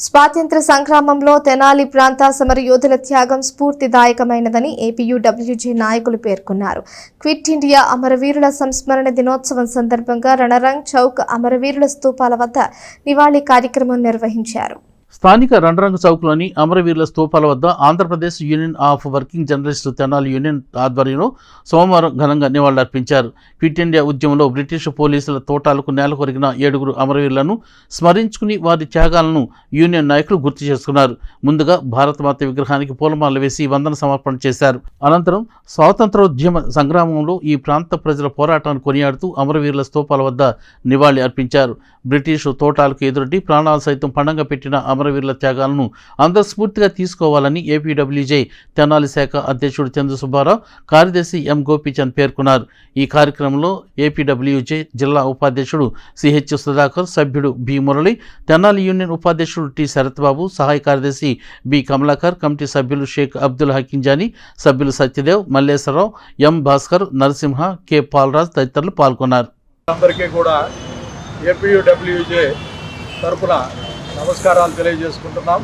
స్వాతంత్ర సంగ్రామంలో తెనాలి ప్రాంత సమరయోధుల త్యాగం స్ఫూర్తిదాయకమైనదని ఏపీయూడబ్ల్యూజే నాయకులు పేర్కొన్నారు. క్విట్ ఇండియా అమరవీరుల సంస్మరణ దినోత్సవం సందర్భంగా రణరంగ్ చౌక్ అమరవీరుల స్తూపాల వద్ద నివాళి కార్యక్రమం నిర్వహించారు. స్థానిక రణరంగ చౌక్లోని అమరవీరుల స్తూపాల వద్ద Andhra Pradesh union of working journalist Tenali union ఆధ్వర్యంలో సోమవారం ఘనంగా నివాళులర్పించారు. క్విట్ ఇండియా ఉద్యమంలో బ్రిటిష్ పోలీసుల తోటాలకు నేల కొరిగిన 7 అమరవీరులను స్మరించుకుని వారి త్యాగాలను యూనియన్ నాయకులు గుర్తు చేసుకున్నారు. ముందుగా భారతమాత విగ్రహానికి పూలమాల వేసి వందన సమర్పణ చేశారు. అనంతరం స్వాతంత్రోద్యమ సంగ్రామంలో ఈ ప్రాంత ప్రజల పోరాటాన్ని కొనియాడుతూ అమరవీరుల స్తూపాల వద్ద నివాళి అర్పించారు. బ్రిటిష్ తోటాలకు ఎదురొడ్డి ప్రాణాలు సైతం పణంగా పెట్టిన అమరవీరుల త్యాగాలను అందరూ స్ఫూర్తిగా తీసుకోవాలని ఏపీడబ్ల్యూజే తెనాలి శాఖ అధ్యక్షుడు చంద్ర సుబ్బారావు, కార్యదర్శి ఎం గోపీచంద్ పేర్కొన్నారు. ఈ కార్యక్రమంలో ఏపీడబ్ల్యూజే జిల్లా ఉపాధ్యక్షుడు సిహెచ్ సుధాకర్, సభ్యుడు బి మురళి, తెనాలి యూనియన్ ఉపాధ్యక్షుడు టి శరత్బాబు, సహాయ కార్యదర్శి బి కమలాకర్, కమిటీ సభ్యులు షేక్ అబ్దుల్ హకీంజానీ, సభ్యులు సత్యదేవ్, మల్లేశ్వరరావు, ఎం భాస్కర్, నరసింహ, కె పాల్రాజ్ తదితరులు పాల్గొన్నారు. అందరికీ కూడా ఏపీయూడబ్ల్యూజే తరపున నమస్కారాలు తెలియజేసుకుంటున్నాం.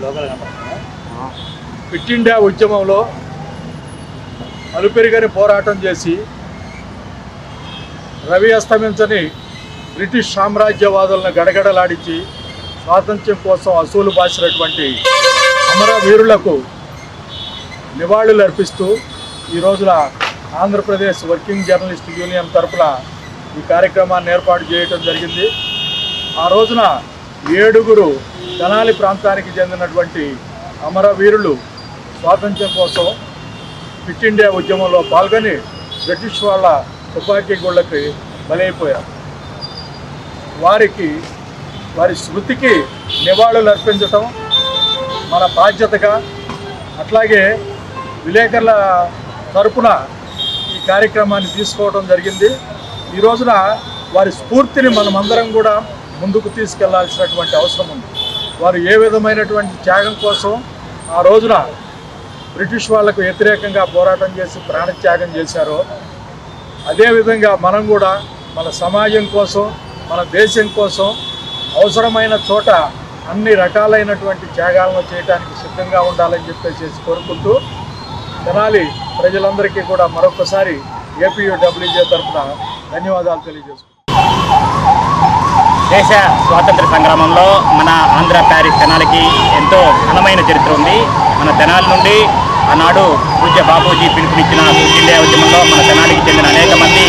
క్విట్ ఇండియా ఉద్యమంలో అలుపెరుగని పోరాటం చేసి రవి అస్తమించని బ్రిటిష్ సామ్రాజ్యవాదులను గడగడలాడించి స్వాతంత్ర్యం కోసం అసూలు బాసినటువంటి అమరవీరులకు నివాళులు అర్పిస్తూ ఈ రోజున ఆంధ్రప్రదేశ్ వర్కింగ్ జర్నలిస్ట్ యూనియన్ తరపున ఈ కార్యక్రమాన్ని ఏర్పాటు చేయడం జరిగింది. ఆ రోజున 7 తెనాలి ప్రాంతానికి చెందినటువంటి అమరవీరులు స్వాతంత్ర్యం కోసం క్విట్ ఇండియా ఉద్యమంలో పాల్గొని బ్రిటిష్ వాళ్ళ తుపాకీ గుళ్ళకి బలైపోయారు. వారి స్మృతికి నివాళులు అర్పించటం మన బాధ్యతగా, అట్లాగే విలేకరుల తరపున ఈ కార్యక్రమాన్ని తీసుకోవడం జరిగింది. ఈ రోజున వారి స్ఫూర్తిని మనమందరం కూడా ముందుకు తీసుకెళ్లాల్సినటువంటి అవసరం ఉంది. వారు ఏ విధమైనటువంటి త్యాగం కోసం ఆ రోజున బ్రిటిష్ వాళ్లకు వ్యతిరేకంగా పోరాటం చేసి ప్రాణత్యాగం చేశారో, అదేవిధంగా మనం కూడా మన సమాజం కోసం, మన దేశం కోసం అవసరమైన చోట అన్ని రకాలైనటువంటి త్యాగాలను చేయడానికి సిద్ధంగా ఉండాలని చెప్పేసి కోరుకుంటూ తెనాలి ప్రజలందరికీ కూడా మరొకసారి ఏపీయూడబ్ల్యూజే తరఫున ధన్యవాదాలు తెలియజేసుకుంటున్నాను. దేశ స్వాతంత్ర సంగ్రామంలో మన ఆంధ్ర ప్యారిస్ తెనాలికి ఎంతో ఘనమైన చరిత్ర ఉంది. మన తెనాలి నుండి ఆనాడు పూజ్య బాపూజీ పిలుపునిచ్చిన క్విట్ ఇండియా ఉద్యమంలో మన తెనాలికి చెందిన అనేక మంది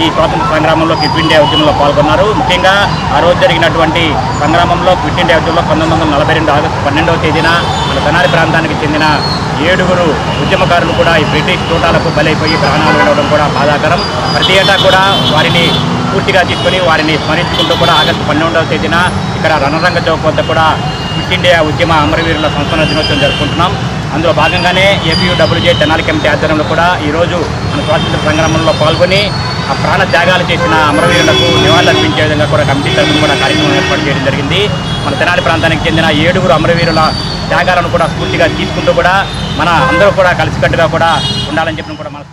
ఈ స్వాతంత్ర సంగ్రామంలో క్విట్ ఇండియా ఉద్యమంలో పాల్గొన్నారు. ముఖ్యంగా ఆ రోజు జరిగినటువంటి సంగ్రామంలో క్విట్ ఇండియా ఉద్యమంలో 1942 ఆగస్టు 12వ తేదీన మన తెనాలి ప్రాంతానికి చెందిన 7 ఉద్యమకారులు కూడా ఈ బ్రిటిష్ తోటాలకు బలైపోయి ప్రాణాలు విడవడం కూడా బాధాకరం. ప్రతి ఏటా కూడా వారిని పూర్తిగా తీసుకొని వారిని స్మరించుకుంటూ కూడా ఆగస్టు 12వ తేదీన ఇక్కడ రణరంగ చౌక్ వద్ద కూడా క్విట్ ఇండియా ఉద్యమ అమరవీరుల సంస్మరణ దినోత్సవం జరుపుకుంటున్నాం. అందులో భాగంగానే ఏపీయూడబ్ల్యూజే తెనాలి కమిటీ ఆధ్వర్యంలో కూడా ఈరోజు మన స్వాతంత్ర సంగ్రామంలో పాల్గొని ఆ ప్రాణ త్యాగాలు చేసిన అమరవీరులకు నివాళులు అర్పించే విధంగా కూడా కమిటీ తరఫున కూడా కార్యక్రమం ఏర్పాటు చేయడం జరిగింది. మన తెనాలి ప్రాంతానికి చెందిన 7 అమరవీరుల త్యాగాలను కూడా స్ఫూర్తిగా తీసుకుంటూ కూడా మన అందరూ కూడా కలిసికట్టుగా కూడా ఉండాలని చెప్పిన కూడా మన